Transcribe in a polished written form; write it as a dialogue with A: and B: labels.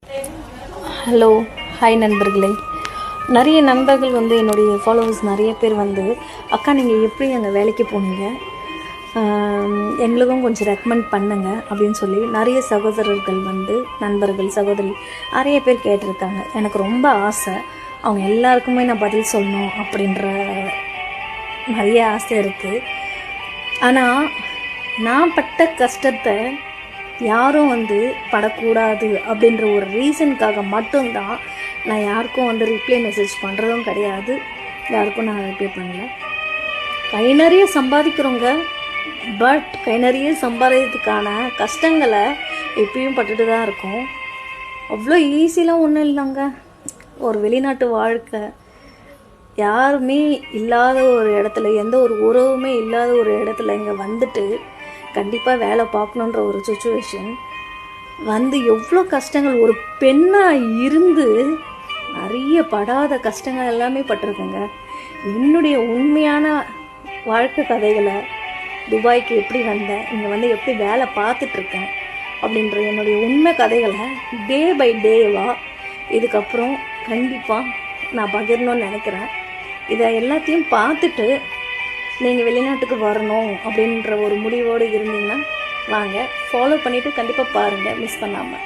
A: Hello, hi நண்பர்களே. நிறைய நண்பர்கள் என்னுடைய ஃபாலோவர்ஸ் நிறைய பேர் அக்கா நீங்கள் எப்படி அங்கே வேலைக்கு போனீங்க, எங்களுக்கும் கொஞ்சம் ரெக்கமெண்ட் பண்ணுங்க அப்படின்னு சொல்லி நிறைய சகோதரர்கள் நண்பர்கள் சகோதரி நிறைய பேர் கேட்டிருக்காங்க. எனக்கு ரொம்ப ஆசை அவங்க எல்லாருக்குமே நான் பதில் சொல்லணும் அப்படின்ற நிறைய ஆசை இருக்குது. ஆனால் நான் பட்ட கஷ்டத்தை யாரும் படக்கூடாது அப்படின்ற ஒரு ரீசனுக்காக மட்டும்தான் நான் யாருக்கும் ரிப்ளை மெசேஜ் பண்ணுறதும் கிடையாது, யாருக்கும் நான் ரிப்ளை பண்ணல. கை நிறைய சம்பாதிக்கிறோங்க, பட் கை நிறைய சம்பாதிக்கிறதுக்கான கஷ்டங்களை எப்பயும் பட்டுட்டு தான் இருக்கும். அவ்வளோ ஈஸிலாம் ஒன்றும் இல்லைங்க. ஒரு வெளிநாட்டு வாழ்க்கை, யாருமே இல்லாத ஒரு இடத்துல, எந்த ஒரு உறவுமே இல்லாத ஒரு இடத்துல இங்கே வந்துட்டு கண்டிப்பாக வேலை பார்க்கணுன்ற ஒரு சுச்சுவேஷன் எவ்வளோ கஷ்டங்கள், ஒரு பெண்ணாக இருந்து நிறைய படாத கஷ்டங்கள் எல்லாமே பட்டிருக்குங்க. என்னுடைய உண்மையான வாழ்க்கை கதைகளை, துபாய்க்கு எப்படி வந்தேன், இங்கே எப்படி வேலை பார்த்துட்ருக்கேன் அப்படின்ற என்னுடைய உண்மை கதைகளை டே பை டேவாக இதுக்கப்புறம் கண்டிப்பாக நான் பகிரணும்னு நினைக்கிறேன். இதை எல்லாத்தையும் பார்த்துட்டு நீங்கள் வெளிநாட்டுக்கு வரணும் அப்படின்ற ஒரு முடிவோடு இருந்தீங்கன்னா வாங்க, ஃபாலோ பண்ணிவிட்டு கண்டிப்பாக பாருங்கள், மிஸ் பண்ணாமல்.